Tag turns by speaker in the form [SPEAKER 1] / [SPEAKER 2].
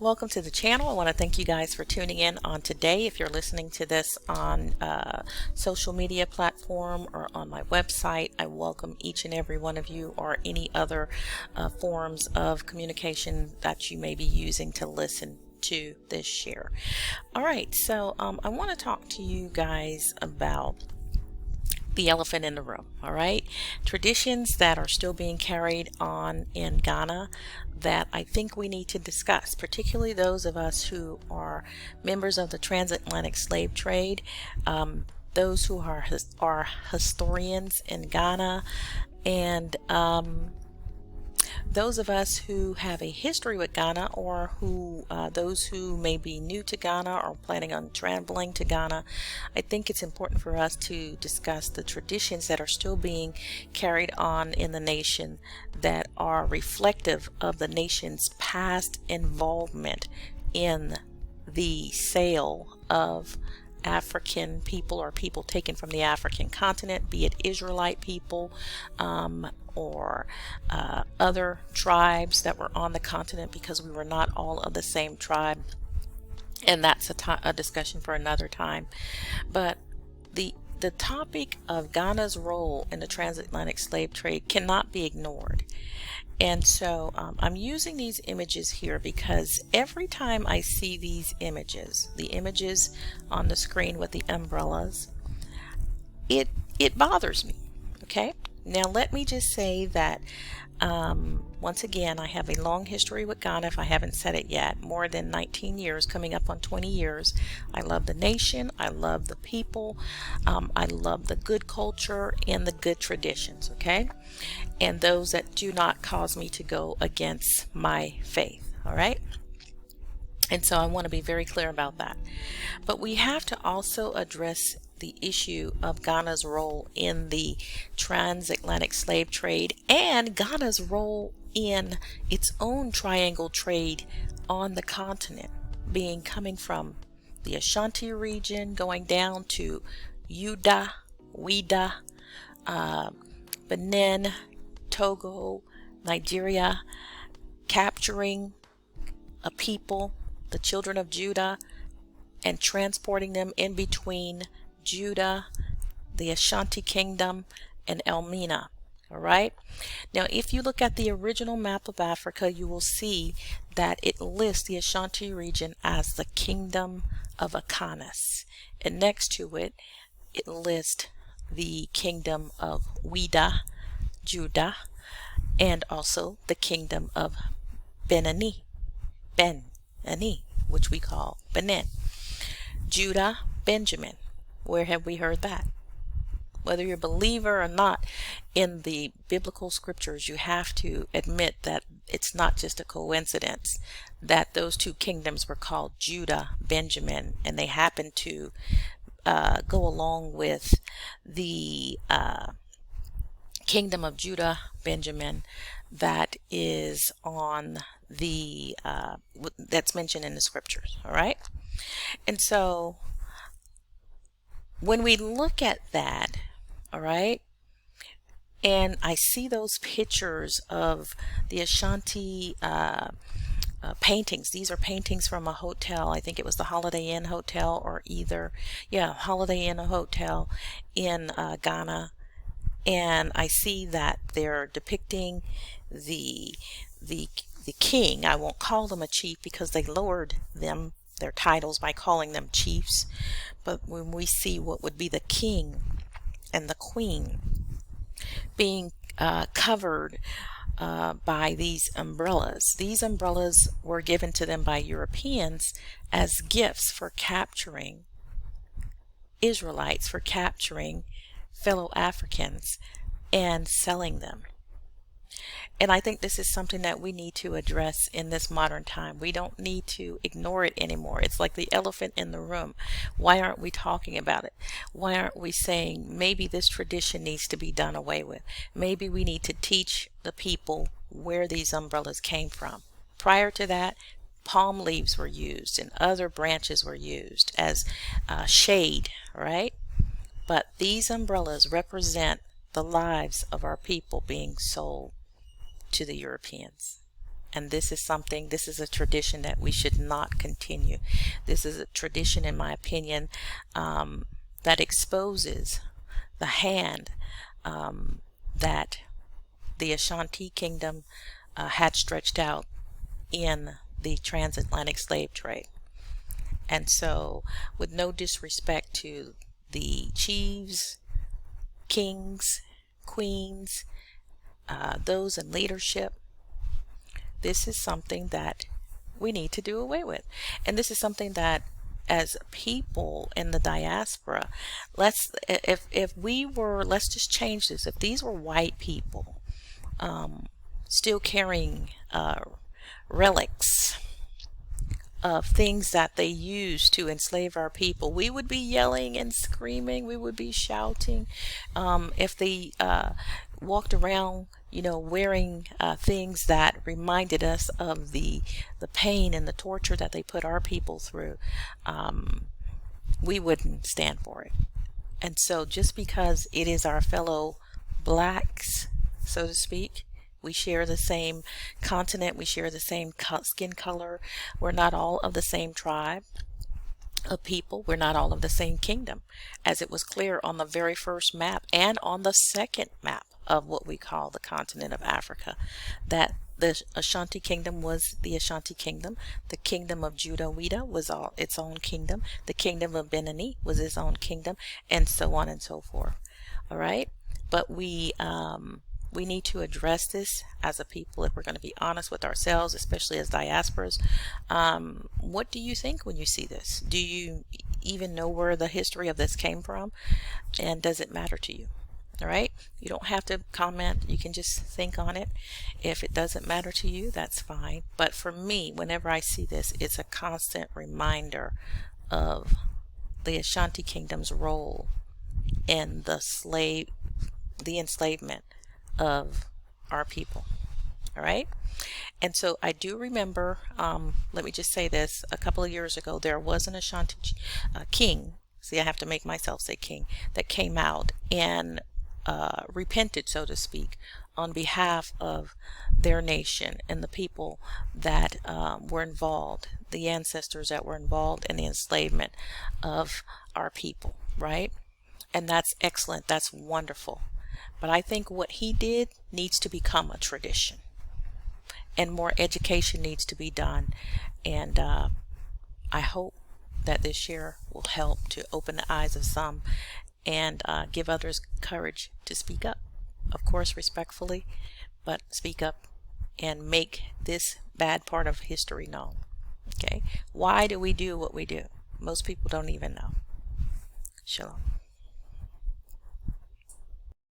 [SPEAKER 1] Welcome to the channel. I want to thank you guys for tuning in on today. If you're listening to this on social media platform or on my website, I welcome each and every one of you, or any other forms of communication that you may be using to listen to this share. All right, so I want to talk to you guys about the elephant in the room. All right, traditions that are still being carried on in Ghana that I think we need to discuss, particularly those of us who are members of the transatlantic slave trade, those who are historians in Ghana, and those of us who have a history with Ghana, or who those who may be new to Ghana or planning on traveling to Ghana. I think it's important for us to discuss the traditions that are still being carried on in the nation that are reflective of the nation's past involvement in the sale of African people, or people taken from the African continent, be it Israelite people or other tribes that were on the continent, because we were not all of the same tribe, and that's a discussion for another time. But the topic of Ghana's role in the transatlantic slave trade cannot be ignored. And so I'm using these images here because every time I see these images, the images on the screen with the umbrellas, it bothers me. Okay, now let me just say that once again, I have a long history with Ghana, if I haven't said it yet, more than 19 years, coming up on 20 years. I love the nation, I love the people, I love the good culture and the good traditions, okay? And those that do not cause me to go against my faith, all right? And so I want to be very clear about that. But we have to also address the issue of Ghana's role in the transatlantic slave trade, and Ghana's role in its own triangle trade on the continent, being coming from the Ashanti region, going down to Uda, Wida, Benin, Togo, Nigeria, capturing a people, the children of Judah, and transporting them in between Judah, the Ashanti Kingdom, and Elmina. All right. Now, if you look at the original map of Africa, you will see that it lists the Ashanti region as the Kingdom of Akan, and next to it, it lists the Kingdom of Wida, Judah, and also the Kingdom of Benani, which we call Benin. Judah, Benjamin. Where have we heard that? Whether you're a believer or not in the biblical scriptures, you have to admit that it's not just a coincidence that those two kingdoms were called Judah, Benjamin, and they happen to go along with the Kingdom of Judah, Benjamin, that is on the that's mentioned in the scriptures. All right, and so when we look at that, all right, and I see those pictures of the Ashanti paintings. These are paintings from a hotel. I think it was the Holiday Inn Hotel, or Holiday Inn Hotel in Ghana. And I see that they're depicting the king. I won't call them a chief because they lowered their titles by calling them chiefs. But when we see what would be the king and the queen being covered by these umbrellas were given to them by Europeans as gifts for capturing Israelites, for capturing fellow Africans and selling them. And I think this is something that we need to address in this modern time. We don't need to ignore it anymore. It's like the elephant in the room. Why aren't we talking about it? Why aren't we saying maybe this tradition needs to be done away with? Maybe we need to teach the people where these umbrellas came from. Prior to that, palm leaves were used and other branches were used as shade, right? But these umbrellas represent the lives of our people being sold to the Europeans. And this is a tradition that we should not continue. This is a tradition, in my opinion, that exposes the hand that the Ashanti Kingdom had stretched out in the transatlantic slave trade. And so, with no disrespect to the chiefs, kings, queens, those in leadership, this is something that we need to do away with. And this is something that, as people in the diaspora, let's just change this. If these were white people still carrying relics of things that they used to enslave our people, we would be yelling and screaming, we would be shouting. If they walked around, wearing things that reminded us of the pain and the torture that they put our people through, we wouldn't stand for it. And so, just because it is our fellow blacks, so to speak, we share the same continent, we share the same skin color, we're not all of the same tribe of people, we're not all of the same kingdom, as it was clear on the very first map and on the second map of what we call the continent of Africa, that the Ashanti Kingdom was the Ashanti Kingdom, the Kingdom of Judah was its own kingdom, the Kingdom of Benini was its own kingdom, and so on and so forth. All right, but we need to address this as a people if we're going to be honest with ourselves, especially as diasporas. What do you think when you see this? Do you even know where the history of this came from? And does it matter to you? All right, you don't have to comment, you can just think on it. If it doesn't matter to you, that's fine. But for me, whenever I see this, it's a constant reminder of the Ashanti Kingdom's role in the enslavement of our people. All right, and so I do remember, let me just say this, a couple of years ago there was an Ashanti king, see, I have to make myself say king, that came out and repented, so to speak, on behalf of their nation and the people that were involved, the ancestors that were involved in the enslavement of our people, right? And that's excellent, that's wonderful. But I think what he did needs to become a tradition, and more education needs to be done. And I hope that this share will help to open the eyes of some and give others courage to speak up. Of course, respectfully, but speak up and make this bad part of history known. Okay? Why do we do what we do? Most people don't even know. Shalom.